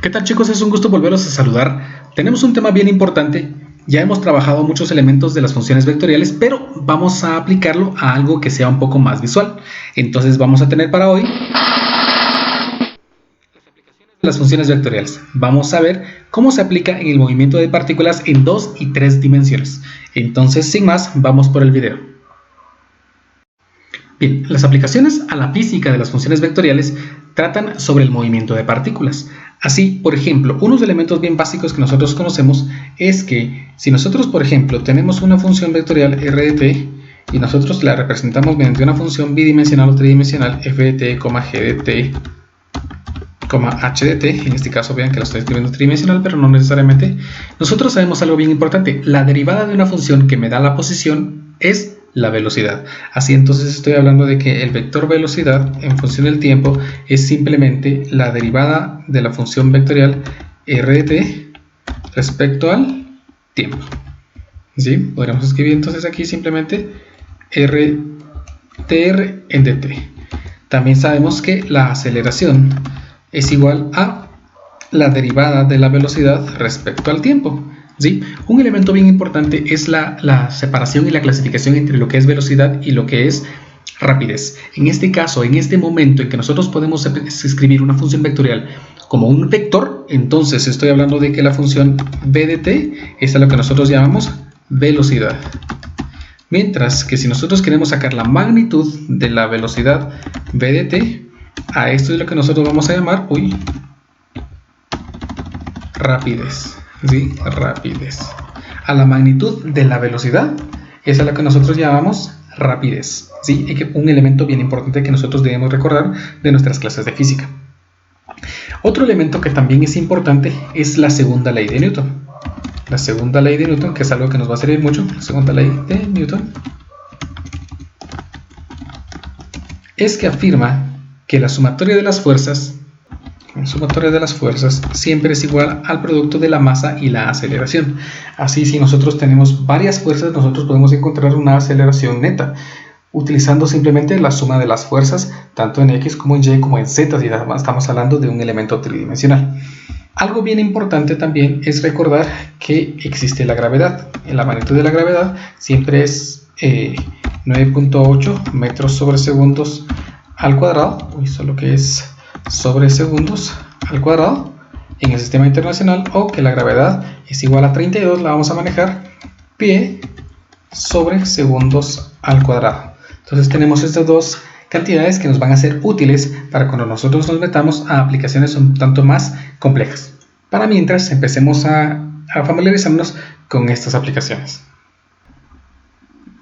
¿Qué tal, chicos? Es un gusto volveros a saludar. Tenemos un tema bien importante. Ya hemos trabajado muchos elementos de las funciones vectoriales, pero vamos a aplicarlo a algo que sea un poco más visual. Entonces vamos a tener para hoy las funciones vectoriales. Vamos a ver cómo se aplica en el movimiento de partículas en 2 y 3 dimensiones. Entonces, sin más, vamos por el video. Bien, las aplicaciones a la física de las funciones vectoriales tratan sobre el movimiento de partículas. Así, por ejemplo, unos elementos bien básicos que nosotros conocemos es que si nosotros, por ejemplo, tenemos una función vectorial r de t y nosotros la representamos mediante una función bidimensional o tridimensional f de t, g de t, h de t, en este caso vean que la estoy escribiendo tridimensional, pero no necesariamente, nosotros sabemos algo bien importante: la derivada de una función que me da la posición es la velocidad. Así entonces estoy hablando de que el vector velocidad en función del tiempo es simplemente la derivada de la función vectorial r de t respecto al tiempo. ¿Sí? Podríamos escribir entonces aquí simplemente rtr en dt. También sabemos que la aceleración es igual a la derivada de la velocidad respecto al tiempo. ¿Sí? Un elemento bien importante es la separación y la clasificación entre lo que es velocidad y lo que es rapidez. En este caso, en este momento en que nosotros podemos escribir una función vectorial como un vector, entonces estoy hablando de que la función v de t es lo que nosotros llamamos velocidad. Mientras que si nosotros queremos sacar la magnitud de la velocidad v de t, a esto es lo que nosotros vamos a llamar rapidez. ¿Sí? Rapidez. A la magnitud de la velocidad es a lo que nosotros llamamos rapidez. ¿Sí? Un elemento bien importante que nosotros debemos recordar de nuestras clases de física. Otro elemento que también es importante es la segunda ley de Newton. La segunda ley de Newton, que es algo que nos va a servir mucho. La segunda ley de Newton es que afirma que la sumatoria de las fuerzas siempre es igual al producto de la masa y la aceleración. Así, si nosotros tenemos varias fuerzas, nosotros podemos encontrar una aceleración neta utilizando simplemente la suma de las fuerzas tanto en x como en y como en z, y estamos hablando de un elemento tridimensional. Algo bien importante también es recordar que existe la gravedad. La magnitud de la gravedad siempre es 9.8 metros sobre segundos al cuadrado, solo que es sobre segundos al cuadrado en el sistema internacional, o que la gravedad es igual a 32, la vamos a manejar pie sobre segundos al cuadrado. Entonces tenemos estas dos cantidades que nos van a ser útiles para cuando nosotros nos metamos a aplicaciones un tanto más complejas. Para mientras empecemos a familiarizarnos con estas aplicaciones.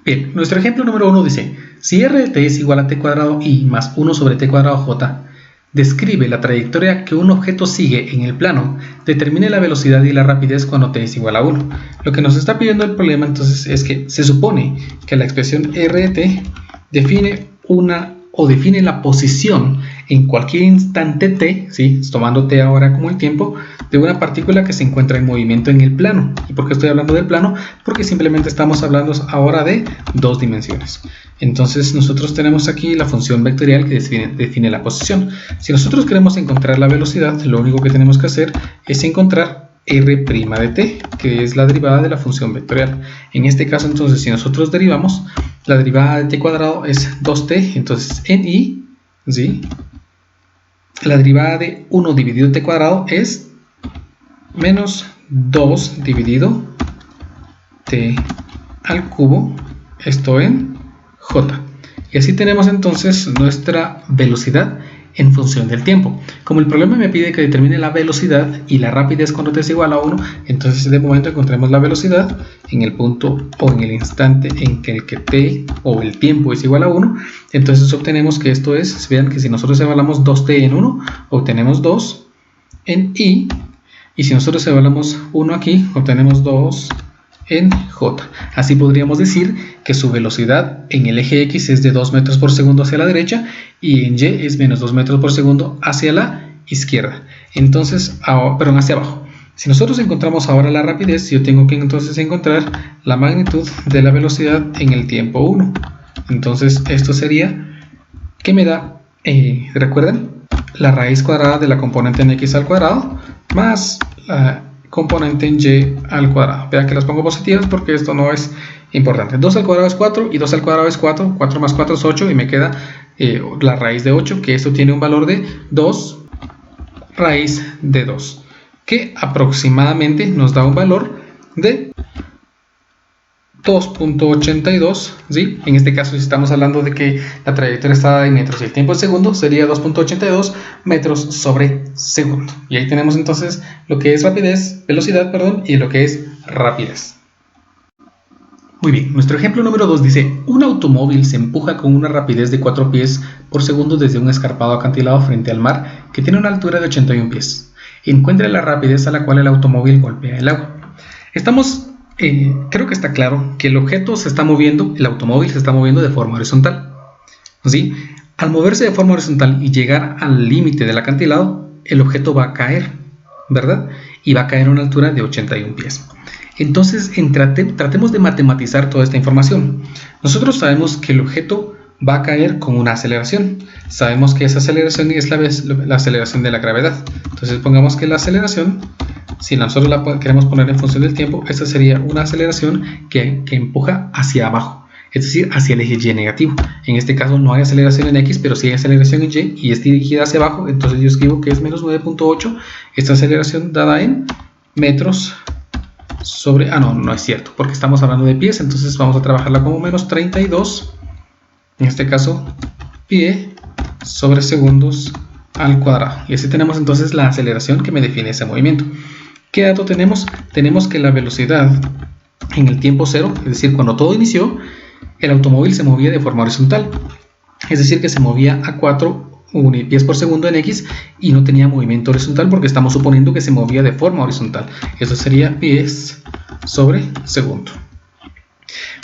Bien, nuestro ejemplo número 1 dice: si r de t es igual a t cuadrado i más 1 sobre t cuadrado j, describe la trayectoria que un objeto sigue en el plano, determine la velocidad y la rapidez cuando t es igual a 1. Lo que nos está pidiendo el problema entonces es que se supone que la expresión r de t define la posición en cualquier instante t, ¿sí? Tomando t ahora como el tiempo, de una partícula que se encuentra en movimiento en el plano. ¿Y por qué estoy hablando del plano? Porque simplemente estamos hablando ahora de dos dimensiones. Entonces nosotros tenemos aquí la función vectorial que define la posición. Si nosotros queremos encontrar la velocidad, lo único que tenemos que hacer es encontrar r' de t, que es la derivada de la función vectorial. En este caso, entonces, si nosotros derivamos, la derivada de t cuadrado es 2t, entonces en i, ¿sí? La derivada de 1 dividido t cuadrado es menos 2 dividido t al cubo, esto en j. Y así tenemos entonces nuestra velocidad en función del tiempo. Como el problema me pide que determine la velocidad y la rapidez cuando t es igual a 1, entonces de momento encontremos la velocidad en el punto o en el instante en que t o el tiempo es igual a 1. Entonces obtenemos que esto es, vean que si nosotros evaluamos 2t en 1, obtenemos 2 en i, y si nosotros evaluamos 1 aquí, obtenemos 2 en j. Así podríamos decir que su velocidad en el eje x es de 2 metros por segundo hacia la derecha y en y es menos 2 metros por segundo hacia la izquierda. Entonces, hacia abajo. Si nosotros encontramos ahora la rapidez, yo tengo que entonces encontrar la magnitud de la velocidad en el tiempo 1. Entonces esto sería que me da, ¿recuerdan? La raíz cuadrada de la componente en x al cuadrado más la componente en y al cuadrado. Vean que las pongo positivas porque esto no es importante. 2 al cuadrado es 4 y 2 al cuadrado es 4. 4 más 4 es 8 y me queda la raíz de 8, que esto tiene un valor de 2 raíz de 2, que aproximadamente nos da un valor de 2.82, ¿sí? En este caso, si estamos hablando de que la trayectoria está en metros y el tiempo en segundo, sería 2.82 metros sobre segundo. Y ahí tenemos entonces lo que es velocidad, y lo que es rapidez. Muy bien, nuestro ejemplo número 2 dice: un automóvil se empuja con una rapidez de 4 pies por segundo desde un escarpado acantilado frente al mar que tiene una altura de 81 pies. Encuentre la rapidez a la cual el automóvil golpea el agua. Creo que está claro que el objeto se está moviendo, el automóvil se está moviendo de forma horizontal, ¿sí? Al moverse de forma horizontal y llegar al límite del acantilado, el objeto va a caer, ¿verdad? Y va a caer a una altura de 81 pies. Entonces, tratemos de matematizar toda esta información. Nosotros sabemos que el objeto va a caer con una aceleración. Sabemos que esa aceleración es la aceleración de la gravedad. Entonces, pongamos que la aceleración, si nosotros la queremos poner en función del tiempo, esta sería una aceleración que empuja hacia abajo, es decir, hacia el eje y negativo. En este caso no hay aceleración en x, pero sí hay aceleración en y es dirigida hacia abajo. Entonces yo escribo que es menos 9.8, esta aceleración dada en metros sobre... no es cierto, porque estamos hablando de pies, entonces vamos a trabajarla como menos 32, en este caso, pie sobre segundos al cuadrado. Y así tenemos entonces la aceleración que me define ese movimiento. ¿Qué dato tenemos? Tenemos que la velocidad en el tiempo cero, es decir, cuando todo inició, el automóvil se movía de forma horizontal. Es decir, que se movía a 4 pies por segundo en x y no tenía movimiento horizontal porque estamos suponiendo que se movía de forma horizontal. Eso sería pies sobre segundo.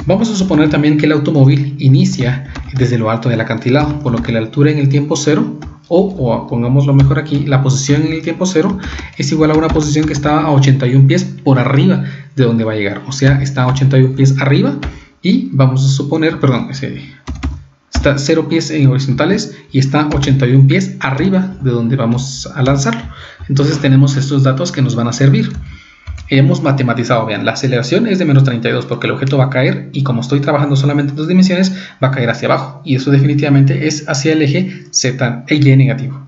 Vamos a suponer también que el automóvil inicia desde lo alto del acantilado, por lo que la altura en el tiempo cero, o pongámoslo mejor aquí, la posición en el tiempo cero es igual a una posición que está a 81 pies por arriba de donde va a llegar. O sea, está a 81 pies arriba y vamos a suponer, está 0 pies en horizontales y está 81 pies arriba de donde vamos a lanzarlo. Entonces tenemos estos datos que nos van a servir. Hemos matematizado, vean, la aceleración es de menos 32 porque el objeto va a caer y como estoy trabajando solamente en 2 dimensiones, va a caer hacia abajo y eso definitivamente es hacia el eje Z y negativo.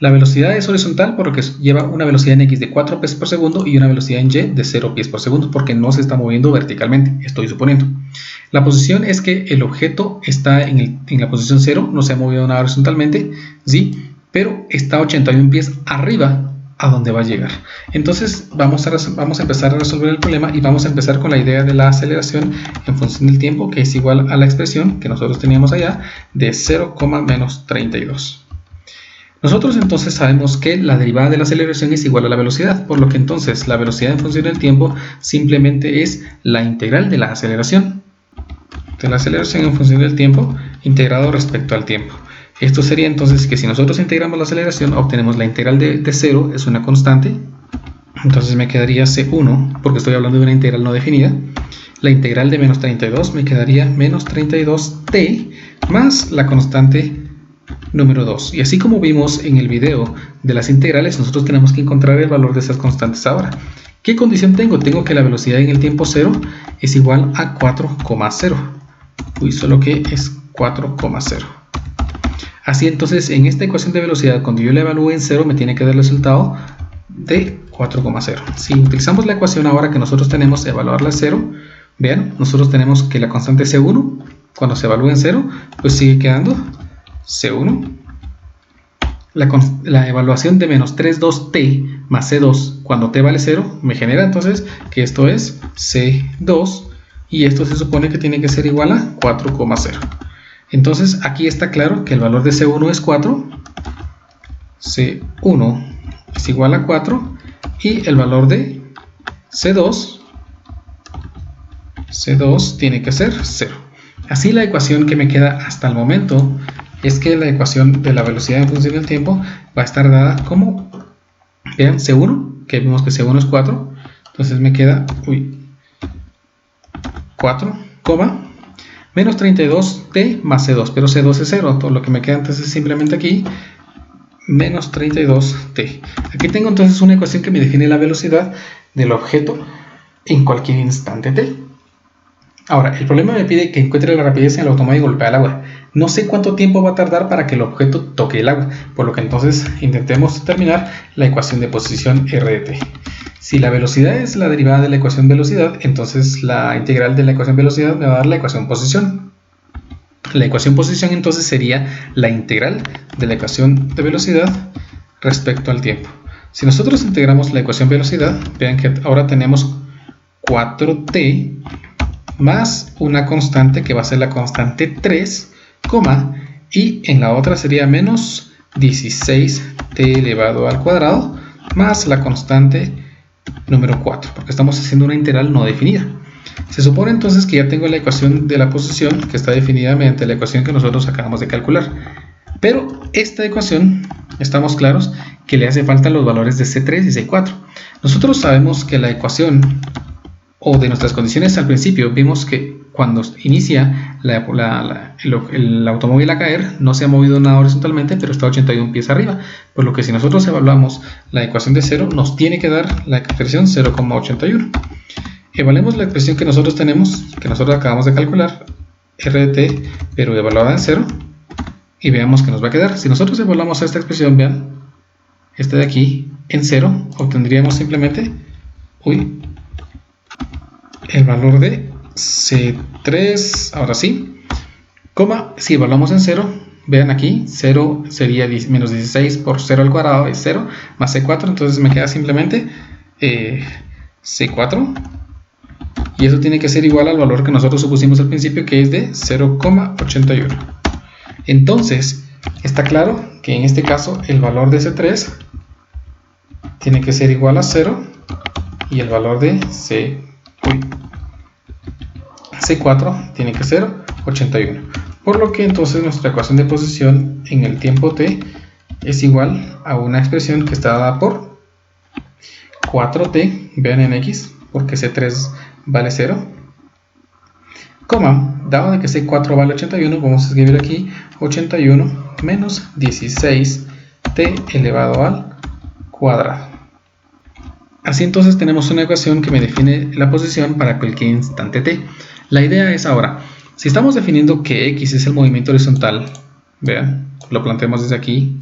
La velocidad es horizontal porque lleva una velocidad en x de 4 pies por segundo y una velocidad en y de 0 pies por segundo porque no se está moviendo verticalmente, estoy suponiendo. La posición es que el objeto está en la posición 0, no se ha movido nada horizontalmente, ¿sí? Pero está a 81 pies arriba a donde va a llegar. Entonces vamos a empezar a resolver el problema y vamos a empezar con la idea de la aceleración en función del tiempo, que es igual a la expresión que nosotros teníamos allá de 0, menos 32. Nosotros entonces sabemos que la derivada de la aceleración es igual a la velocidad, por lo que entonces la velocidad en función del tiempo simplemente es la integral de la aceleración. De la aceleración en función del tiempo integrado respecto al tiempo. Esto sería entonces que si nosotros integramos la aceleración obtenemos la integral de 0, es una constante, entonces me quedaría C1, porque estoy hablando de una integral no definida. La integral de menos 32 me quedaría menos 32t más la constante número 2. Y así como vimos en el video de las integrales, nosotros tenemos que encontrar el valor de esas constantes ahora. ¿Qué condición tengo? Tengo que la velocidad en el tiempo 0 es igual a 4,0. Solo que es 4,0. Así entonces, en esta ecuación de velocidad, cuando yo la evalúe en 0, me tiene que dar el resultado de 4,0. Si utilizamos la ecuación ahora que nosotros tenemos de evaluarla a 0, vean, nosotros tenemos que la constante C1, cuando se evalúa en 0, pues sigue quedando C1. La evaluación de menos 3,2t más C2, cuando t vale 0, me genera entonces que esto es C2, y esto se supone que tiene que ser igual a 4,0. Entonces aquí está claro que el valor de C1 es 4, C1 es igual a 4 y el valor de C2 tiene que ser 0. Así la ecuación que me queda hasta el momento es que la ecuación de la velocidad en función del tiempo va a estar dada como, vean, C1, que vimos que C1 es 4, entonces me queda 4, menos 32t más C2, pero C2 es 0, todo lo que me queda entonces simplemente aquí menos 32t. Aquí tengo entonces una ecuación que me define la velocidad del objeto en cualquier instante t. Ahora, el problema me pide que encuentre la rapidez en el automóvil y golpea el agua. No sé cuánto tiempo va a tardar para que el objeto toque el agua, por lo que entonces intentemos determinar la ecuación de posición r de t. Si la velocidad es la derivada de la ecuación velocidad, entonces la integral de la ecuación velocidad me va a dar la ecuación posición. La ecuación posición entonces sería la integral de la ecuación de velocidad respecto al tiempo. Si nosotros integramos la ecuación velocidad, vean que ahora tenemos 4t más una constante que va a ser la constante 3, y en la otra sería menos 16t elevado al cuadrado más la constante número 4, porque estamos haciendo una integral no definida. Se supone entonces que ya tengo la ecuación de la posición que está definida mediante la ecuación que nosotros acabamos de calcular. Pero esta ecuación, estamos claros que le hace falta los valores de C3 y C4. Nosotros sabemos que la ecuación o de nuestras condiciones al principio vimos que cuando inicia el automóvil a caer no se ha movido nada horizontalmente, pero está 81 pies arriba, por lo que si nosotros evaluamos la ecuación de 0 nos tiene que dar la expresión 0,81. Evaluemos la expresión que nosotros tenemos, que nosotros acabamos de calcular, r de t, pero evaluada en 0, y veamos que nos va a quedar. Si nosotros evaluamos esta expresión, vean, esta de aquí, en 0, obtendríamos simplemente, el valor de C3, ahora sí, si evaluamos en 0, vean aquí, 0 sería menos 16 por 0 al cuadrado es 0, más C4, entonces me queda simplemente C4, y eso tiene que ser igual al valor que nosotros supusimos al principio, que es de 0,81. Entonces, está claro que en este caso el valor de C3 tiene que ser igual a 0 y el valor de C4 tiene que ser 81. Por lo que entonces nuestra ecuación de posición en el tiempo t es igual a una expresión que está dada por 4t, vean en x, porque C3 vale 0, dado de que C4 vale 81, vamos a escribir aquí 81 menos 16t elevado al cuadrado. Así entonces tenemos una ecuación que me define la posición para cualquier instante t. La idea es ahora, si estamos definiendo que x es el movimiento horizontal, vean, lo planteamos desde aquí,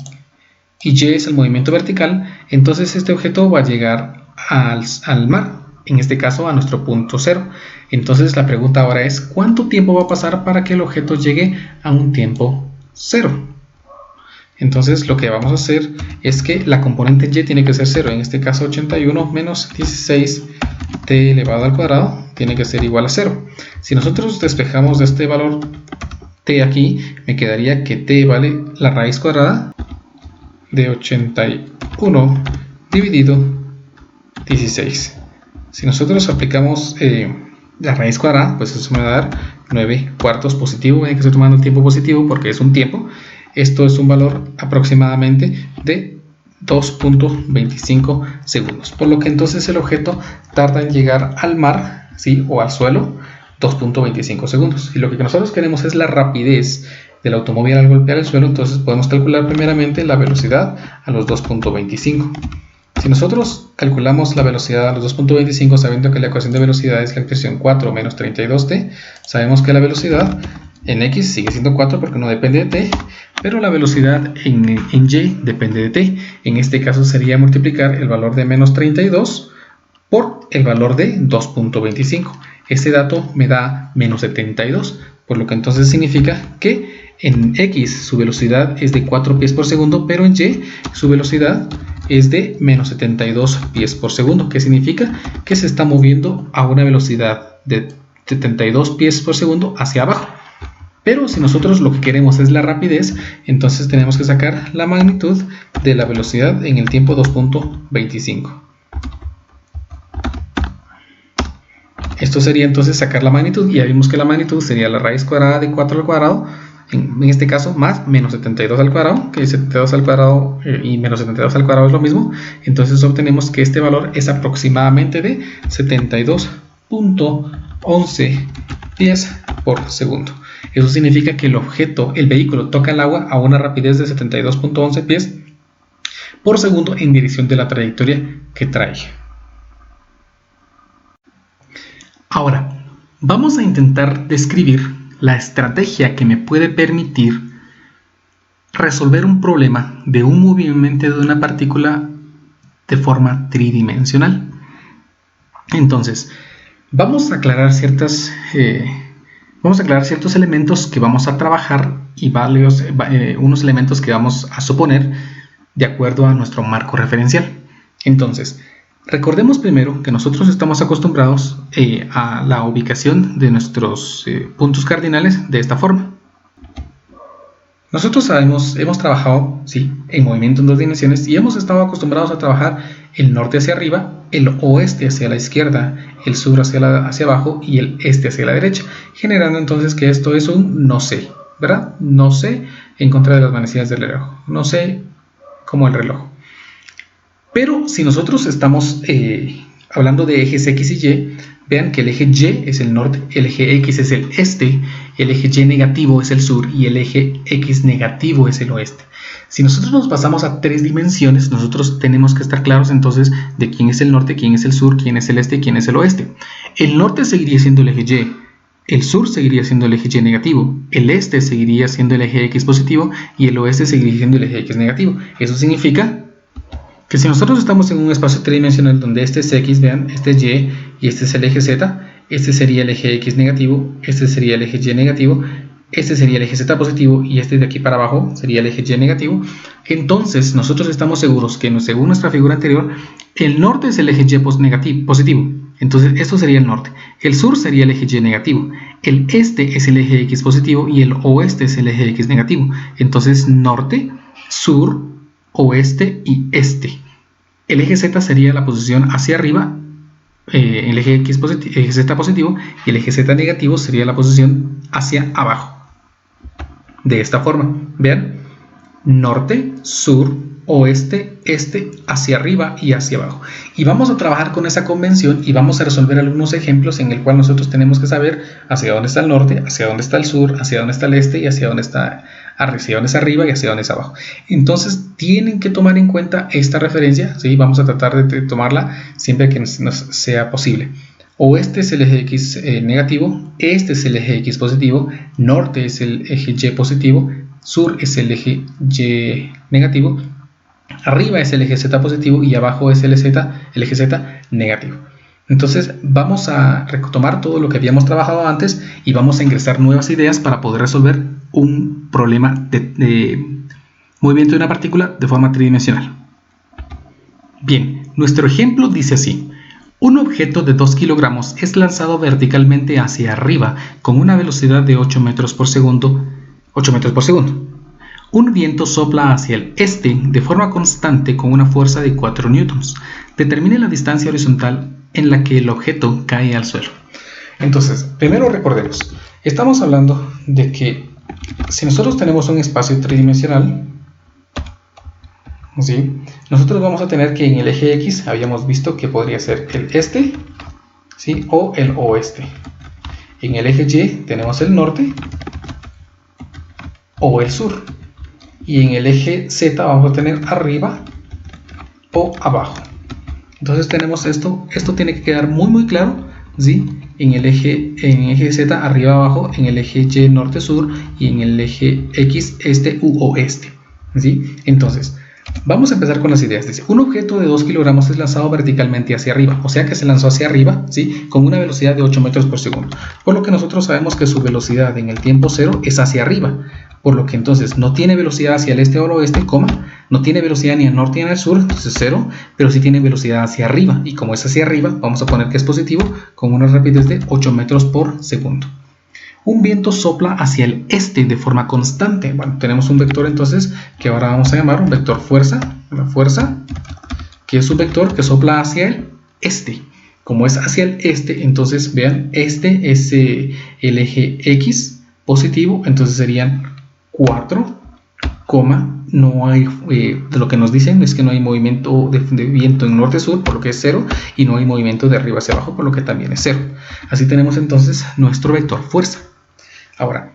y y es el movimiento vertical, entonces este objeto va a llegar al mar, en este caso a nuestro punto 0. Entonces la pregunta ahora es, ¿cuánto tiempo va a pasar para que el objeto llegue a un tiempo 0? Entonces lo que vamos a hacer es que la componente y tiene que ser 0, en este caso 81 menos 16t elevado al cuadrado tiene que ser igual a 0. Si nosotros despejamos de este valor t aquí, me quedaría que t vale la raíz cuadrada de 81 dividido 16. Si nosotros aplicamos la raíz cuadrada, pues eso me va a dar 9 cuartos positivo. Hay que estar tomando el tiempo positivo porque es un tiempo. Esto es un valor aproximadamente de 2.25 segundos. Por lo que entonces el objeto tarda en llegar al mar, ¿sí?, o al suelo 2.25 segundos. Y lo que nosotros queremos es la rapidez del automóvil al golpear el suelo. Entonces podemos calcular primeramente la velocidad a los 2.25. Si nosotros calculamos la velocidad a los 2.25 sabiendo que la ecuación de velocidad es la expresión 4 menos 32t, sabemos que la velocidad en x sigue siendo 4 porque no depende de t, pero la velocidad en y depende de t. En este caso sería multiplicar el valor de menos 32 por el valor de 2.25. Ese dato me da menos 72, por lo que entonces significa que en x su velocidad es de 4 pies por segundo, pero en y su velocidad es de menos 72 pies por segundo, que significa que se está moviendo a una velocidad de 72 pies por segundo hacia abajo. Pero si nosotros lo que queremos es la rapidez, entonces tenemos que sacar la magnitud de la velocidad en el tiempo 2.25. Esto sería entonces sacar la magnitud, y ya vimos que la magnitud sería la raíz cuadrada de 4 al cuadrado, en este caso más menos 72 al cuadrado, que 72 al cuadrado y menos 72 al cuadrado es lo mismo. Entonces obtenemos que este valor es aproximadamente de 72.11 pies por segundo. Eso significa que el vehículo toca el agua a una rapidez de 72.11 pies por segundo en dirección de la trayectoria que trae. Ahora, vamos a intentar describir la estrategia que me puede permitir resolver un problema de un movimiento de una partícula de forma tridimensional. Entonces, vamos a aclarar ciertos elementos que vamos a trabajar y unos elementos que vamos a suponer de acuerdo a nuestro marco referencial. Entonces, recordemos primero que nosotros estamos acostumbrados a la ubicación de nuestros puntos cardinales de esta forma. Nosotros hemos trabajado en movimiento en dos dimensiones y hemos estado acostumbrados a trabajar el norte hacia arriba, el oeste hacia la izquierda, el sur hacia abajo y el este hacia la derecha, generando entonces que esto es un no sé, ¿verdad? No sé en contra de las manecillas del reloj, no sé como el reloj. Pero si nosotros estamos hablando de ejes X y Y, vean que el eje Y es el norte, el eje X es el este, el eje Y negativo es el sur y el eje X negativo es el oeste. Si nosotros nos pasamos a tres dimensiones, nosotros tenemos que estar claros entonces de quién es el norte, quién es el sur, quién es el este y quién es el oeste. El norte seguiría siendo el eje Y, el sur seguiría siendo el eje Y negativo, el este seguiría siendo el eje X positivo y el oeste seguiría siendo el eje X negativo. Eso significa que si nosotros estamos en un espacio tridimensional donde este es X, vean, este es Y y este es el eje Z, este sería el eje X negativo, este sería el eje Y negativo, este sería el eje Z positivo y este de aquí para abajo sería el eje Y negativo, entonces nosotros estamos seguros que según nuestra figura anterior, el norte es el eje Y positivo, entonces esto sería el norte, el sur sería el eje Y negativo, el este es el eje X positivo y el oeste es el eje X negativo, entonces norte, sur, oeste y este. El eje Z sería la posición hacia arriba, el eje Z positivo y el eje Z negativo sería la posición hacia abajo. De esta forma, vean, norte, sur, oeste, este, hacia arriba y hacia abajo. Y vamos a trabajar con esa convención y vamos a resolver algunos ejemplos en el cual nosotros tenemos que saber hacia dónde está el norte, hacia dónde está el sur, hacia dónde está el este y hacia dónde es arriba y hacia dónde es abajo. Entonces tienen que tomar en cuenta esta referencia, ¿sí? Vamos a tratar de tomarla siempre que nos sea posible. Oeste es el eje X negativo, este es el eje X positivo, norte es el eje Y positivo, sur es el eje Y negativo, arriba es el eje Z positivo y abajo es el eje Z negativo. Entonces vamos a retomar todo lo que habíamos trabajado antes y vamos a ingresar nuevas ideas para poder resolver un problema de movimiento de una partícula de forma tridimensional. Bien, nuestro ejemplo dice así: un objeto de 2 kilogramos es lanzado verticalmente hacia arriba con una velocidad de 8 metros por segundo. Un viento sopla hacia el este de forma constante con una fuerza de 4 newtons. Determine la distancia horizontal en la que el objeto cae al suelo. Entonces, primero recordemos, estamos hablando de que si nosotros tenemos un espacio tridimensional, ¿sí? Nosotros vamos a tener que en el eje X habíamos visto que podría ser el este, ¿sí? O el oeste. En el eje Y tenemos el norte o el sur. Y en el eje Z vamos a tener arriba o abajo. Entonces tenemos esto tiene que quedar muy claro, ¿sí? En el eje Z arriba abajo, en el eje Y norte sur y en el eje X este u oeste, ¿sí? Entonces vamos a empezar con las ideas. Dice, un objeto de 2 kilogramos es lanzado verticalmente hacia arriba, o sea que se lanzó hacia arriba, ¿sí? Con una velocidad de 8 metros por segundo, por lo que nosotros sabemos que su velocidad en el tiempo cero es hacia arriba, por lo que entonces no tiene velocidad hacia el este o el oeste, no tiene velocidad ni al norte ni al sur, entonces cero, pero sí tiene velocidad hacia arriba, y como es hacia arriba, vamos a poner que es positivo, con una rapidez de 8 metros por segundo. Un viento sopla hacia el este de forma constante. Bueno, tenemos un vector entonces que ahora vamos a llamar un vector fuerza, una fuerza que es un vector que sopla hacia el este. Como es hacia el este, entonces vean, este es el eje X positivo, entonces serían 4, no hay, lo que nos dicen es que no hay movimiento de viento en norte-sur, por lo que es 0, y no hay movimiento de arriba hacia abajo, por lo que también es 0. Así tenemos entonces nuestro vector fuerza. Ahora,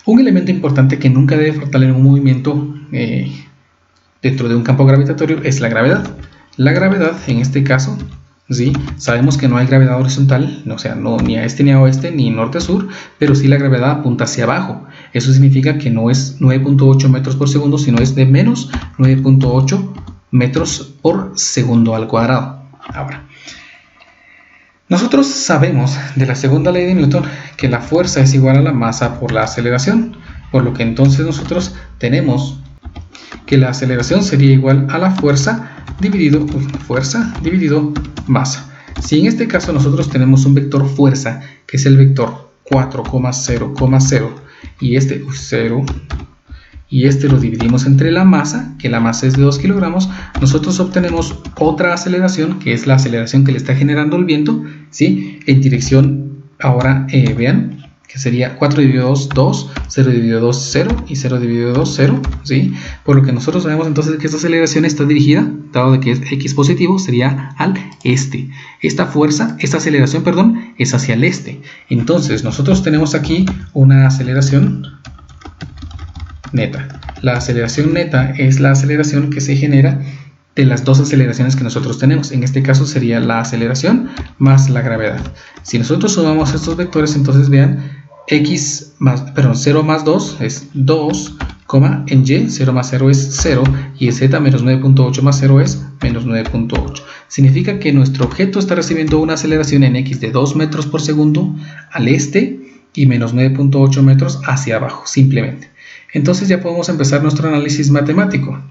un elemento importante que nunca debe faltar en un movimiento dentro de un campo gravitatorio es la gravedad. La gravedad, en este caso, ¿sí? Sabemos que no hay gravedad horizontal, o sea, no ni a este ni a oeste, ni norte a sur, pero sí la gravedad apunta hacia abajo. Eso significa que no es 9.8 metros por segundo, sino es de menos 9.8 metros por segundo al cuadrado. Ahora, nosotros sabemos de la segunda ley de Newton que la fuerza es igual a la masa por la aceleración, por lo que entonces nosotros tenemos que la aceleración sería igual a la fuerza dividido masa. Si en este caso nosotros tenemos un vector fuerza, que es el vector 4,0,0, y este 0, y este lo dividimos entre la masa, que la masa es de 2 kilogramos, nosotros obtenemos otra aceleración, que es la aceleración que le está generando el viento, ¿sí? En dirección, ahora vean, que sería 4 dividido 2, 2, 0 dividido 2, 0, y 0 dividido 2, 0, ¿sí? Por lo que nosotros sabemos entonces que esta aceleración está dirigida, dado de que es x positivo, sería al este. Esta aceleración, perdón, es hacia el este. Entonces, nosotros tenemos aquí una aceleración neta. La aceleración neta es la aceleración que se genera de las dos aceleraciones que nosotros tenemos. En este caso sería la aceleración más la gravedad. Si nosotros sumamos estos vectores, entonces vean, 0 más 2 es 2, en y 0 más 0 es 0, y en z menos 9.8 más 0 es menos 9.8. Significa que nuestro objeto está recibiendo una aceleración en x de 2 metros por segundo al este y menos 9.8 metros hacia abajo, simplemente. Entonces ya podemos empezar nuestro análisis matemático.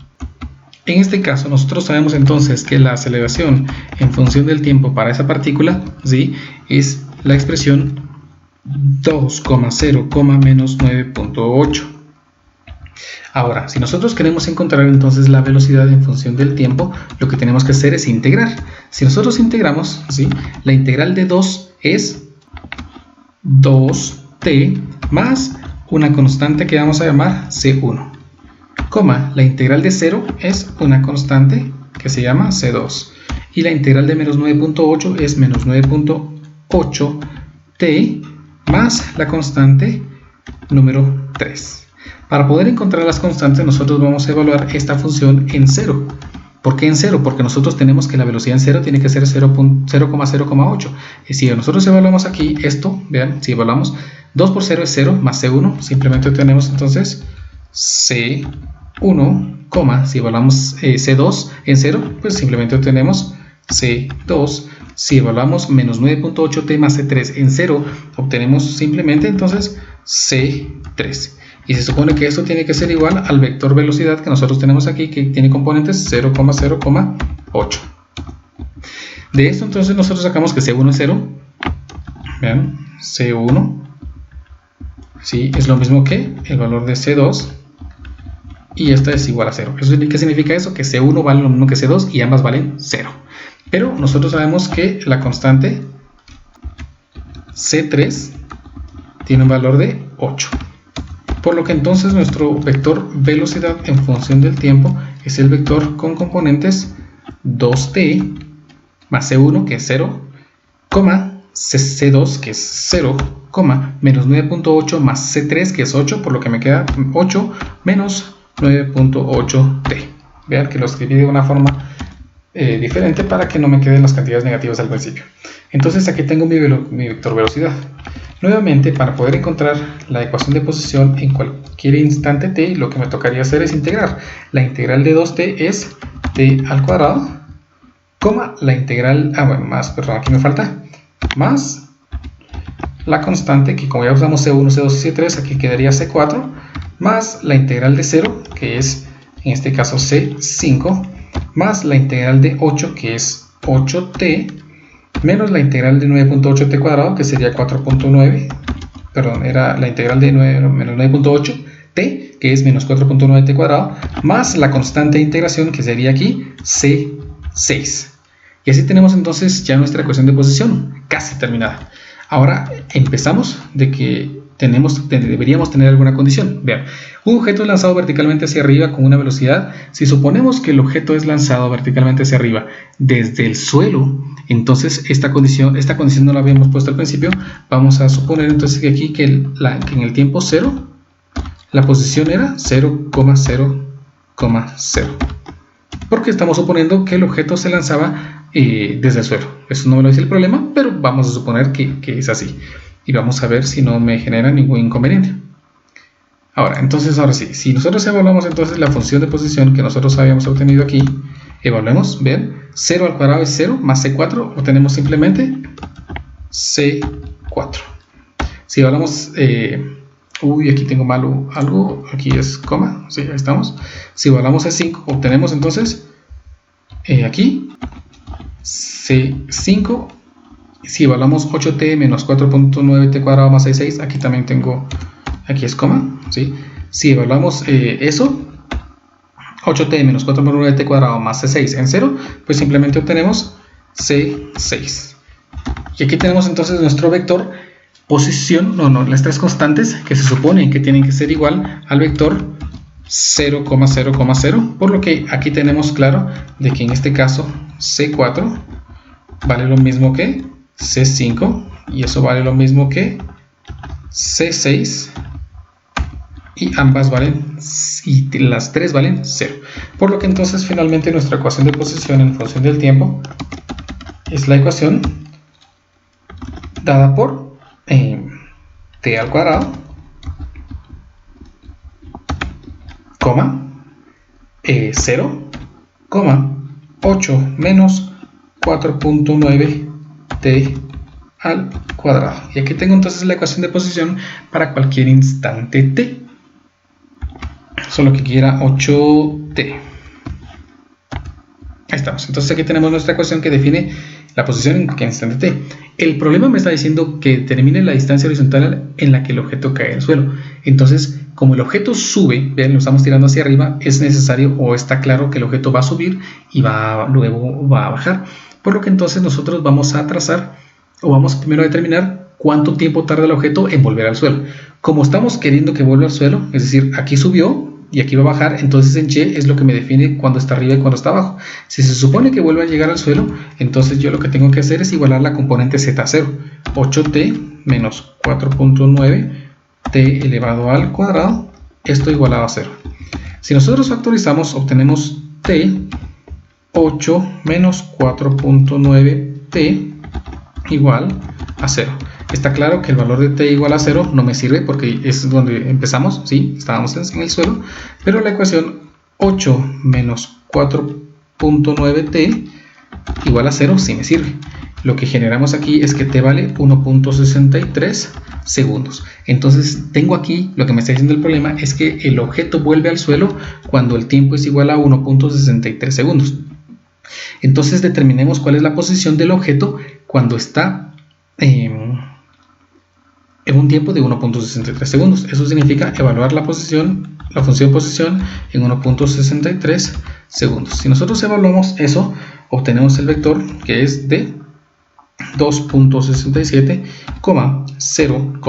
En este caso nosotros sabemos entonces que la aceleración en función del tiempo para esa partícula, ¿sí?, es la expresión 2,0, menos 9.8. Ahora, si nosotros queremos encontrar entonces la velocidad en función del tiempo, lo que tenemos que hacer es integrar. Si nosotros integramos, ¿sí?, la integral de 2 es 2t más una constante que vamos a llamar C1, la integral de 0 es una constante que se llama C2, y la integral de menos 9.8 es menos 9.8t más la constante número 3. Para poder encontrar las constantes, nosotros vamos a evaluar esta función en 0. ¿Por qué en 0? Porque nosotros tenemos que la velocidad en 0 tiene que ser 0,0,8. Y si nosotros evaluamos aquí esto, vean, si evaluamos 2 por 0 es 0, más C1, simplemente obtenemos entonces C1, si evaluamos C2 en 0, pues simplemente obtenemos C2. Si evaluamos menos 9.8t más C3 en 0, obtenemos simplemente entonces C3. Y se supone que esto tiene que ser igual al vector velocidad que nosotros tenemos aquí, que tiene componentes 0,0,8. De esto entonces nosotros sacamos que C1 es 0. Vean, C1, ¿sí?, es lo mismo que el valor de C2, y esta es igual a 0. ¿Qué significa eso? Que C1 vale lo mismo que C2 y ambas valen 0. Pero nosotros sabemos que la constante C3 tiene un valor de 8. Por lo que entonces nuestro vector velocidad en función del tiempo es el vector con componentes 2t más C1, que es 0, C2, que es 0, menos 9.8 más C3, que es 8, por lo que me queda 8 menos 9.8t. Vean que lo escribí de una forma diferente para que no me queden las cantidades negativas al principio. Entonces aquí tengo mi vector velocidad. Nuevamente, para poder encontrar la ecuación de posición en cualquier instante t, lo que me tocaría hacer es integrar. La integral de 2t es t al cuadrado, la integral, aquí me falta, más la constante, que como ya usamos C1, C2 y C3, aquí quedaría C4, más la integral de 0, que es en este caso C5, más la integral de 8, que es 8t, menos la integral de 9.8t cuadrado, que sería 4.9, era la integral de menos 9.8t, que es menos 4.9t cuadrado, más la constante de integración, que sería aquí C6. Y así tenemos entonces ya nuestra ecuación de posición casi terminada. Ahora empezamos de que deberíamos tener alguna condición. Vean, un objeto es lanzado verticalmente hacia arriba con una velocidad. Si suponemos que el objeto es lanzado verticalmente hacia arriba desde el suelo, entonces esta condición no la habíamos puesto al principio. Vamos a suponer entonces que aquí que en el tiempo 0 la posición era 0,0,0. porque estamos suponiendo que el objeto se lanzaba desde el suelo. Eso no me lo dice el problema, pero vamos a suponer que es así. Y vamos a ver si no me genera ningún inconveniente. Ahora sí, si nosotros evaluamos entonces la función de posición que nosotros habíamos obtenido aquí, evaluemos, vean, 0 al cuadrado es 0, más C4, obtenemos simplemente C4. Si evaluamos, aquí tengo malo algo, aquí es coma, sí, ahí estamos. Si evaluamos C5, obtenemos entonces, aquí, C5. Si evaluamos 8t menos 4.9t cuadrado más 6, aquí también tengo, aquí es coma, ¿sí? Si evaluamos eso, 8t menos 4.9t cuadrado más c6 en 0, pues simplemente obtenemos c6. Y aquí tenemos entonces nuestro vector posición, las tres constantes que se supone que tienen que ser igual al vector 0, 0, 0, por lo que aquí tenemos claro de que en este caso c4 vale lo mismo que C5 y eso vale lo mismo que C6 y ambas valen, y las tres valen 0, por lo que entonces finalmente nuestra ecuación de posición en función del tiempo es la ecuación dada por t al cuadrado, coma, 0, 8 menos 4.9 t al cuadrado. Y aquí tengo entonces la ecuación de posición para cualquier instante t, solo que quiera 8t. Ahí estamos. Entonces aquí tenemos nuestra ecuación que define la posición en cualquier instante t. El problema me está diciendo que determine la distancia horizontal en la que el objeto cae al suelo. Entonces, como el objeto sube, vean, lo estamos tirando hacia arriba, es necesario o está claro que el objeto va a subir y luego va a bajar. Por lo que entonces nosotros vamos a trazar o vamos primero a determinar cuánto tiempo tarda el objeto en volver al suelo. Como estamos queriendo que vuelva al suelo, es decir, aquí subió y aquí va a bajar, entonces en Y es lo que me define cuando está arriba y cuando está abajo. Si se supone que vuelve a llegar al suelo, entonces yo lo que tengo que hacer es igualar la componente Z0. 8t menos 4.9t elevado al cuadrado, esto igualado a 0. Si nosotros factorizamos, obtenemos t 8 menos 4.9t igual a 0. Está claro que el valor de t igual a 0 no me sirve porque es donde empezamos, ¿sí? Estábamos en el suelo, pero la ecuación 8 menos 4.9t igual a 0 sí me sirve. Lo que generamos aquí es que t vale 1.63 segundos. Entonces tengo aquí, lo que me está diciendo el problema es que el objeto vuelve al suelo cuando el tiempo es igual a 1.63 segundos. Entonces determinemos cuál es la posición del objeto cuando está en un tiempo de 1.63 segundos. Eso significa evaluar la función posición en 1.63 segundos. Si nosotros evaluamos eso, obtenemos el vector que es de 2.67, 0,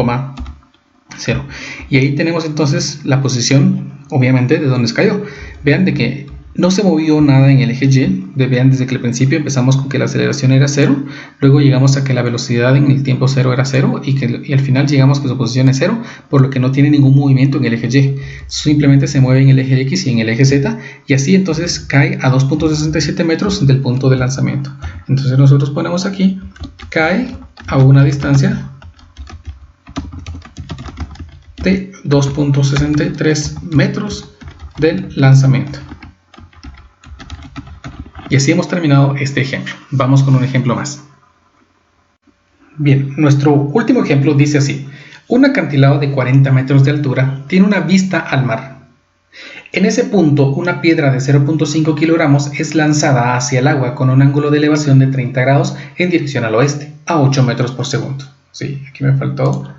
0. Y ahí tenemos entonces la posición, obviamente, de donde cayó. Vean de que no se movió nada en el eje Y. Vean, desde que al principio empezamos con que la aceleración era 0, luego llegamos a que la velocidad en el tiempo 0 era 0 y al final llegamos a que su posición es 0, por lo que no tiene ningún movimiento en el eje Y. Simplemente se mueve en el eje X y en el eje Z, y así entonces cae a 2.67 metros del punto de lanzamiento. Entonces nosotros ponemos aquí, cae a una distancia de 2.63 metros del lanzamiento. Y así hemos terminado este ejemplo. Vamos con un ejemplo más. Bien, nuestro último ejemplo dice así: un acantilado de 40 metros de altura tiene una vista al mar. En ese punto, una piedra de 0.5 kilogramos es lanzada hacia el agua con un ángulo de elevación de 30 grados en dirección al oeste, a 8 metros por segundo. Sí, aquí me faltó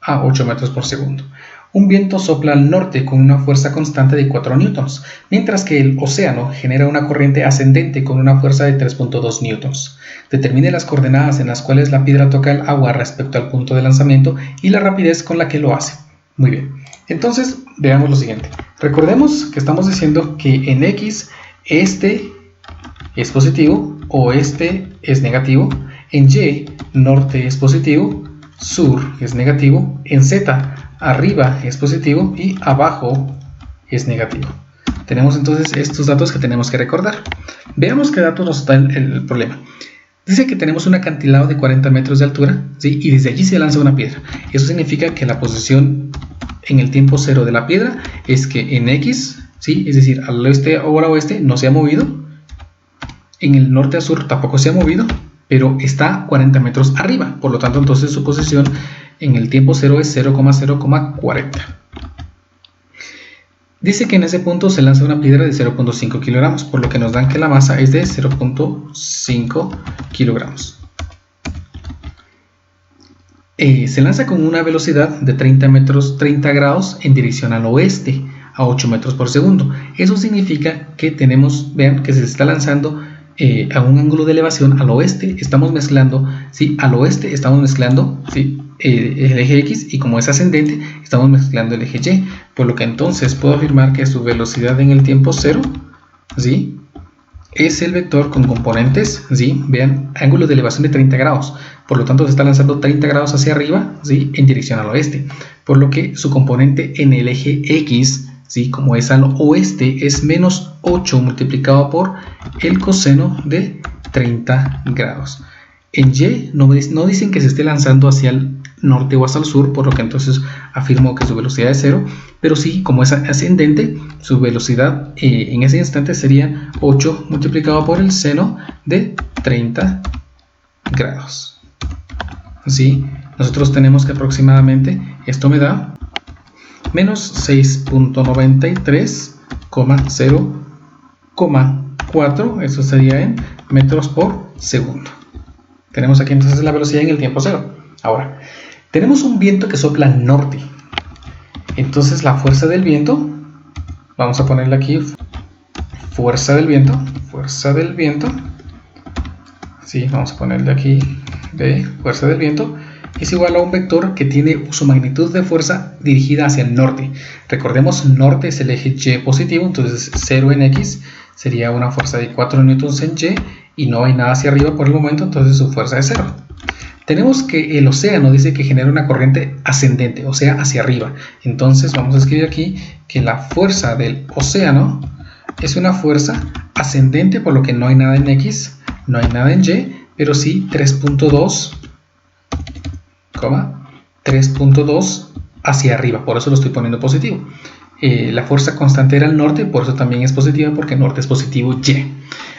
a 8 metros por segundo. Un viento sopla al norte con una fuerza constante de 4 newtons, mientras que el océano genera una corriente ascendente con una fuerza de 3.2 newtons. Determine las coordenadas en las cuales la piedra toca el agua respecto al punto de lanzamiento y la rapidez con la que lo hace. Muy bien, entonces veamos lo siguiente. Recordemos que estamos diciendo que en X este es positivo, oeste es negativo, en Y norte es positivo, sur es negativo, en Z arriba es positivo y abajo es negativo. tenemos entonces estos datos que tenemos que recordar. Veamos qué datos nos da el problema. Dice que tenemos un acantilado de 40 metros de altura, ¿sí? Y desde allí se lanza una piedra. Eso significa que la posición en el tiempo cero de la piedra es que en X, ¿sí? Es decir, al oeste o al oeste no se ha movido, en el norte a sur tampoco se ha movido, pero está 40 metros arriba. Por lo tanto, entonces su posición en el tiempo cero es 0,0,40. Dice que en ese punto se lanza una piedra de 0,5 kilogramos, por lo que nos dan que la masa es de 0,5 kilogramos. Se lanza con una velocidad de 30 grados en dirección al oeste, a 8 metros por segundo. Eso significa que vean que se está lanzando a un ángulo de elevación al oeste. Estamos mezclando, ¿sí? Al oeste estamos mezclando, ¿sí? El eje X, y como es ascendente estamos mezclando el eje Y, por lo que entonces puedo afirmar que su velocidad en el tiempo cero, ¿sí? Es el vector con componentes, ¿sí? Vean, ángulo de elevación de 30 grados, por lo tanto se está lanzando 30 grados hacia arriba, ¿sí? En dirección al oeste, por lo que su componente en el eje X, ¿sí? Como es al oeste, es menos 8 multiplicado por el coseno de 30 grados. En Y no dicen que se esté lanzando hacia el norte o hacia el sur, por lo que entonces afirmo que su velocidad es 0, pero sí, como es ascendente, su velocidad en ese instante sería 8 multiplicado por el seno de 30 grados. ¿Sí? Nosotros tenemos que aproximadamente, esto me da menos 6.93,0,4, eso sería en metros por segundo. Tenemos aquí entonces la velocidad en el tiempo cero. Ahora, tenemos un viento que sopla al norte. Entonces la fuerza del viento, vamos a ponerle aquí fuerza del viento. Sí, vamos a ponerle aquí de fuerza del viento. Es igual a un vector que tiene su magnitud de fuerza dirigida hacia el norte. Recordemos, norte es el eje Y positivo, entonces 0 en X sería una fuerza de 4 newtons en Y, y no hay nada hacia arriba por el momento, entonces su fuerza es 0. Tenemos que el océano dice que genera una corriente ascendente, o sea, hacia arriba. Entonces vamos a escribir aquí que la fuerza del océano es una fuerza ascendente, por lo que no hay nada en X, no hay nada en Y, pero sí 3.2 hacia arriba, por eso lo estoy poniendo positivo. La fuerza constante era el norte, por eso también es positiva, porque el norte es positivo Y.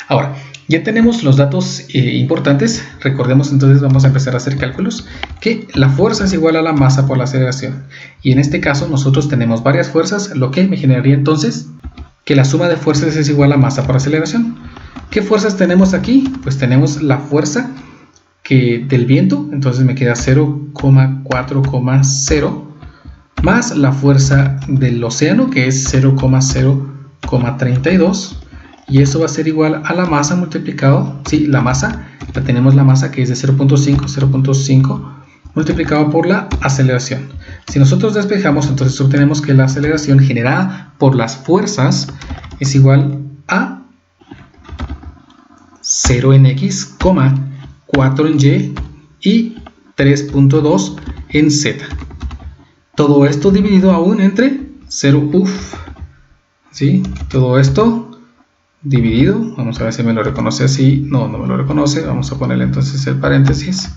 Ahora, ya tenemos los datos importantes. Recordemos entonces, vamos a empezar a hacer cálculos, que la fuerza es igual a la masa por la aceleración. Y en este caso nosotros tenemos varias fuerzas, lo que me generaría entonces que la suma de fuerzas es igual a masa por aceleración. ¿Qué fuerzas tenemos aquí? Pues tenemos la fuerza del viento, entonces me queda 0,4,0, más la fuerza del océano, que es 0,0,32, y eso va a ser igual a la masa multiplicado, sí, la masa que es de 0,5 multiplicado por la aceleración. Si nosotros despejamos, entonces obtenemos que la aceleración generada por las fuerzas es igual a 0 en X, 4 en Y y 3.2 en Z. Todo esto dividido aún entre 0, ¿sí? Todo esto dividido, vamos a ver si me lo reconoce así. No me lo reconoce, vamos a ponerle entonces el paréntesis.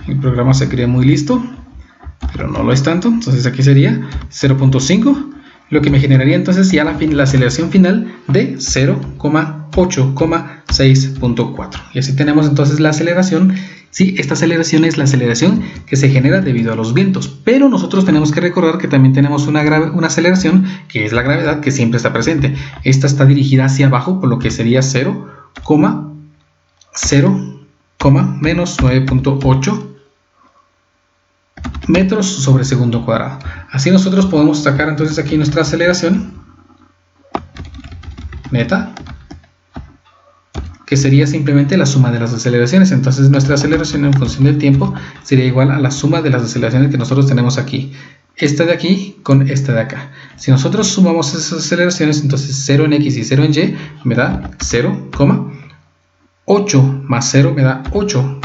El programa se cree muy listo, pero no lo es tanto, entonces aquí sería 0.5, lo que me generaría entonces ya la aceleración final de 0,8,6.4. Y así tenemos entonces la aceleración. Sí, esta aceleración es la aceleración que se genera debido a los vientos, pero nosotros tenemos que recordar que también tenemos una aceleración que es la gravedad, que siempre está presente. Esta está dirigida hacia abajo, por lo que sería 0,9.8 metros sobre segundo cuadrado. Así nosotros podemos sacar entonces aquí nuestra aceleración neta, que sería simplemente la suma de las aceleraciones. Entonces nuestra aceleración en función del tiempo sería igual a la suma de las aceleraciones que nosotros tenemos aquí, esta de aquí con esta de acá. Si nosotros sumamos esas aceleraciones, entonces 0 en X y 0 en Y me da 0,8 más 0 me da 8,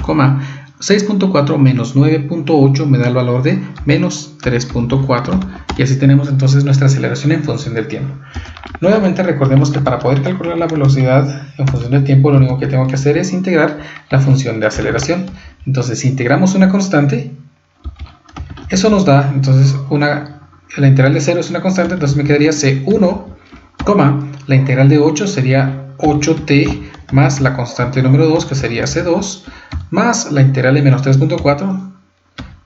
6.4 menos 9.8 me da el valor de menos 3.4 y así tenemos entonces nuestra aceleración en función del tiempo. Nuevamente recordemos que para poder calcular la velocidad en función del tiempo lo único que tengo que hacer es integrar la función de aceleración. Entonces si integramos una constante, eso nos da entonces la integral de 0 es una constante, entonces me quedaría C1, la integral de 8 sería 8t más la constante número 2 que sería C2 más la integral de menos 3.4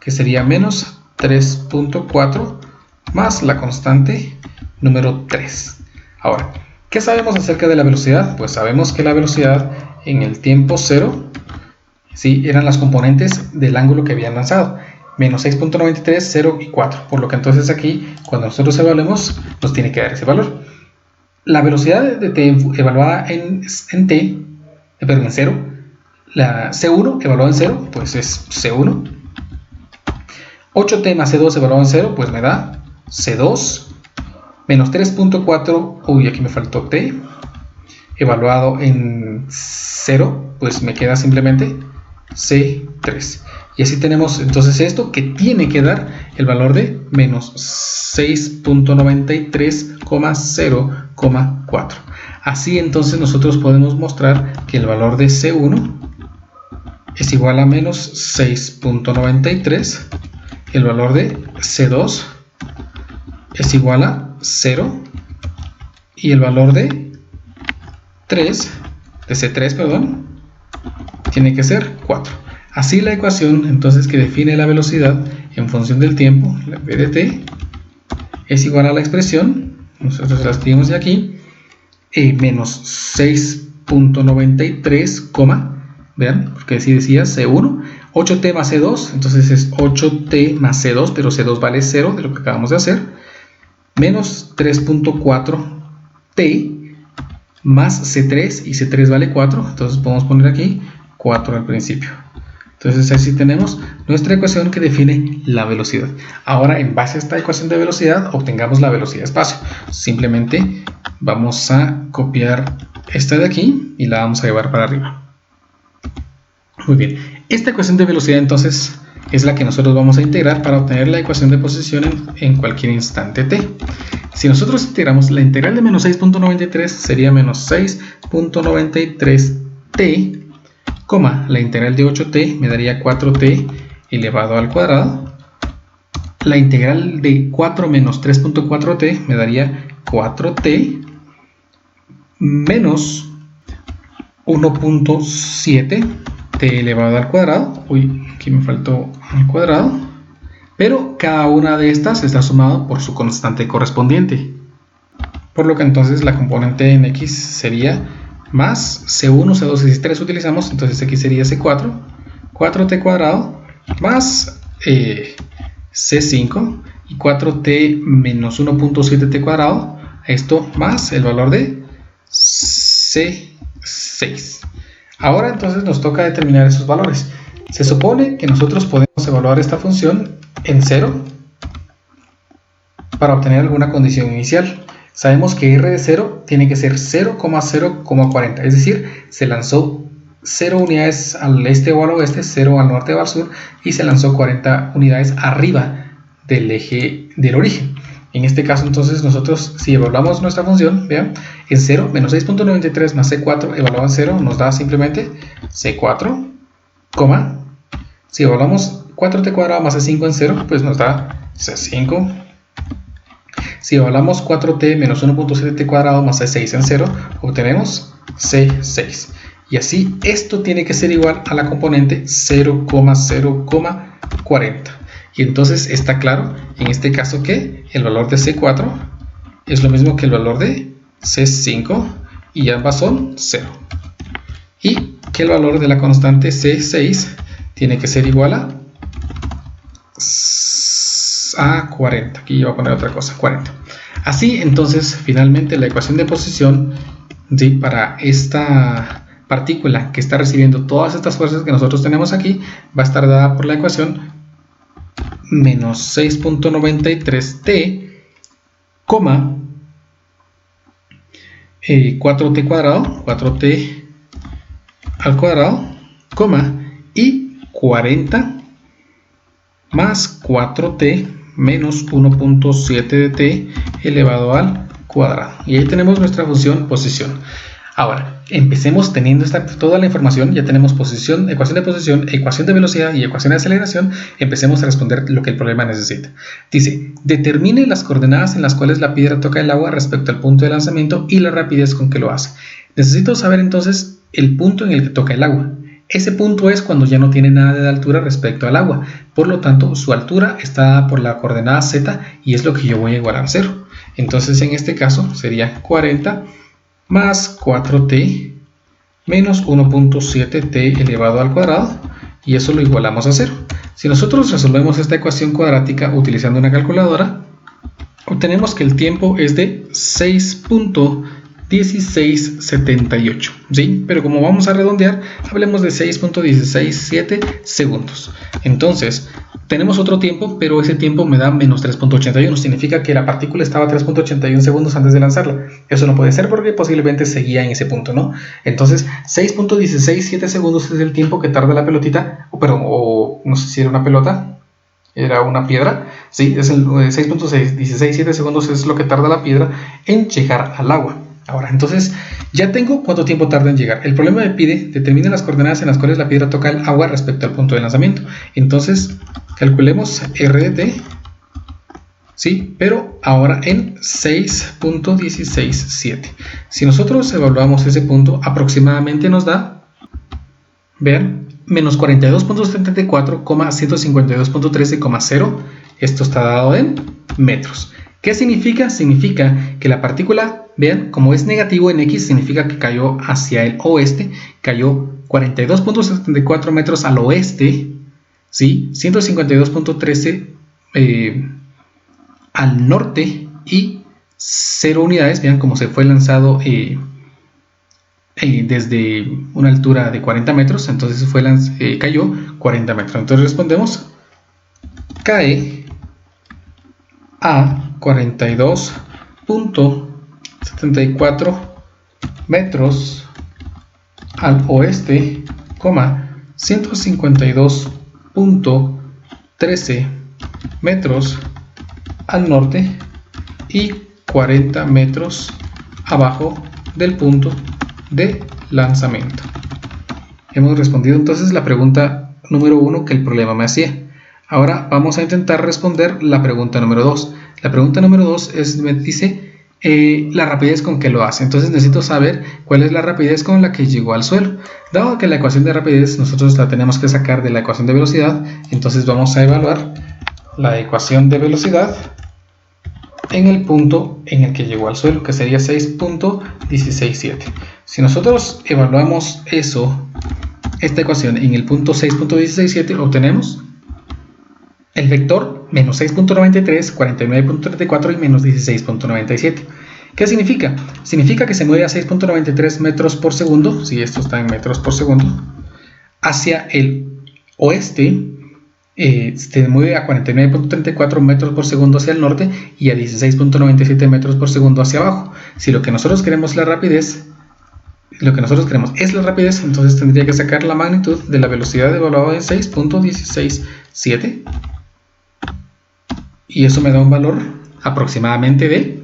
que sería menos 3.4 más la constante número 3. Ahora, ¿qué sabemos acerca de la velocidad? Pues sabemos que la velocidad en el tiempo 0 ¿sí? Eran las componentes del ángulo que habían lanzado, menos 6.93, 0 y 4, por lo que entonces aquí cuando nosotros evaluemos nos tiene que dar ese valor. La velocidad de t evaluada en 0, la C1 evaluada en 0, pues es C1. 8t más C2 evaluado en 0, pues me da C2. Menos 3.4, uy, aquí me faltó t. Evaluado en 0, pues me queda simplemente C3. Y así tenemos entonces esto que tiene que dar el valor de menos 6.93,0,4. Así entonces nosotros podemos mostrar que el valor de C1 es igual a menos 6.93, el valor de C2 es igual a 0 y el valor de C3, tiene que ser 4. Así la ecuación entonces que define la velocidad en función del tiempo, la v de t, es igual a la expresión, nosotros la escribimos de aquí, menos 6.93, vean, porque así decía C1, 8t más C2, entonces es 8t más C2, pero C2 vale 0 de lo que acabamos de hacer, menos 3.4t más C3, y C3 vale 4, entonces podemos poner aquí 4 al principio. Entonces así tenemos nuestra ecuación que define la velocidad. Ahora, en base a esta ecuación de velocidad, obtengamos la velocidad de espacio. Simplemente vamos a copiar esta de aquí y la vamos a llevar para arriba. Muy bien, esta ecuación de velocidad entonces es la que nosotros vamos a integrar para obtener la ecuación de posición en cualquier instante t. Si nosotros integramos la integral de menos 6.93 sería menos 6.93t, la integral de 8t me daría 4t elevado al cuadrado. La integral de 4 menos 3.4t me daría 4t menos 1.7t elevado al cuadrado. Uy, aquí me faltó el cuadrado. Pero cada una de estas está sumado por su constante correspondiente. Por lo que entonces la componente en x sería más C1, C2 y C3 utilizamos, entonces aquí sería C4, 4t cuadrado más C5 y 4t menos 1.7t cuadrado, esto más el valor de C6. Ahora entonces nos toca determinar esos valores. Se supone que nosotros podemos evaluar esta función en 0 para obtener alguna condición inicial. Sabemos que R de 0 tiene que ser 0,0,40, es decir, se lanzó 0 unidades al este o al oeste, 0 al norte o al sur, y se lanzó 40 unidades arriba del eje del origen. En este caso, entonces, nosotros, si evaluamos nuestra función, vean, en 0, menos 6.93 más C4 evaluado en 0, nos da simplemente C4, si evaluamos 4t cuadrado más C5 en 0, pues nos da C5. Si evaluamos 4t menos 1.7t cuadrado más C6 en 0, obtenemos C6. Y así, esto tiene que ser igual a la componente 0,0,40. Y entonces está claro, en este caso, que el valor de C4 es lo mismo que el valor de C5 y ambas son 0. Y que el valor de la constante C6 tiene que ser igual a 40. Aquí yo voy a poner otra cosa, 40. Así, entonces, finalmente la ecuación de posición, ¿sí?, para esta partícula que está recibiendo todas estas fuerzas que nosotros tenemos aquí, va a estar dada por la ecuación menos 6.93t, 4t cuadrado, 4t al cuadrado, y 40 más 4t menos 1.7 de t elevado al cuadrado. Y ahí tenemos nuestra función posición. Ahora, empecemos teniendo toda la información. Ya tenemos posición, ecuación de velocidad y ecuación de aceleración. Empecemos a responder lo que el problema necesita. Dice, determine las coordenadas en las cuales la piedra toca el agua respecto al punto de lanzamiento y la rapidez con que lo hace. Necesito saber entonces el punto en el que toca el agua. Ese punto es cuando ya no tiene nada de altura respecto al agua. Por lo tanto, su altura está dada por la coordenada z y es lo que yo voy a igualar a 0. Entonces, en este caso, sería 40 más 4t menos 1.7t elevado al cuadrado, y eso lo igualamos a 0. Si nosotros resolvemos esta ecuación cuadrática utilizando una calculadora, obtenemos que el tiempo es de 6.1678, ¿sí? Pero como vamos a redondear, hablemos de 6.167 segundos. Entonces, tenemos otro tiempo, pero ese tiempo me da menos 3.81. Significa que la partícula estaba 3.81 segundos antes de lanzarla. Eso no puede ser porque posiblemente seguía en ese punto, ¿no? Entonces, 6.167 segundos es el tiempo que tarda la pelotita, o no sé si era una pelota, era una piedra. Sí, es el 6.167 segundos es lo que tarda la piedra en llegar al agua. Ahora, entonces, ya tengo cuánto tiempo tarda en llegar. El problema me pide, determine las coordenadas en las cuales la piedra toca el agua respecto al punto de lanzamiento. Entonces, calculemos R de t, ¿sí? Pero ahora en 6.167. Si nosotros evaluamos ese punto, aproximadamente nos da, vean, menos 42.74, 152.13,0. Esto está dado en metros. ¿Qué significa? Significa que la partícula, vean, como es negativo en X, significa que cayó hacia el oeste, cayó 42.74 metros al oeste, ¿sí? 152.13 al norte y 0 unidades, vean cómo se fue lanzado desde una altura de 40 metros, entonces cayó 40 metros. Entonces respondemos, cae a 42.74 metros al oeste, 152.13 metros al norte y 40 metros abajo del punto de lanzamiento. Hemos respondido entonces la pregunta número 1 que el problema me hacía. Ahora vamos a intentar responder la pregunta número 2. La pregunta número 2 me dice la rapidez con que lo hace. Entonces necesito saber cuál es la rapidez con la que llegó al suelo. Dado que la ecuación de rapidez nosotros la tenemos que sacar de la ecuación de velocidad, entonces vamos a evaluar la ecuación de velocidad en el punto en el que llegó al suelo, que sería 6.167. Si nosotros evaluamos esta ecuación en el punto 6.167, obtenemos el vector menos 6.93, 49.34 y menos 16.97. ¿Qué significa? Significa que se mueve a 6.93 metros por segundo, si esto está en metros por segundo, hacia el oeste. Se mueve a 49.34 metros por segundo hacia el norte y a 16.97 metros por segundo hacia abajo. Si lo que nosotros queremos es la rapidez, entonces tendría que sacar la magnitud de la velocidad evaluada en 6.167 y eso me da un valor aproximadamente de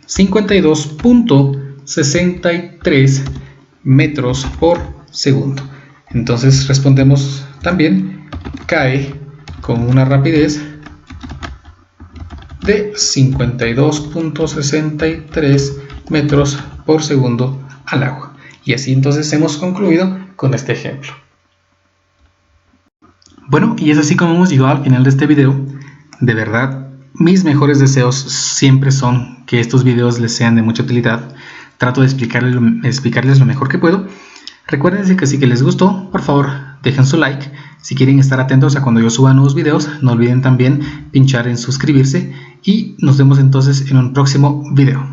52.63 metros por segundo. Entonces respondemos también, cae con una rapidez de 52.63 metros por segundo al agua. Y así entonces hemos concluido con este ejemplo. Bueno, y es así como hemos llegado al final de este video. De verdad, mis mejores deseos siempre son que estos videos les sean de mucha utilidad. Trato de explicarles lo mejor que puedo. Recuerden que si les gustó, por favor, dejen su like. Si quieren estar atentos a cuando yo suba nuevos videos, no olviden también pinchar en suscribirse y nos vemos entonces en un próximo video.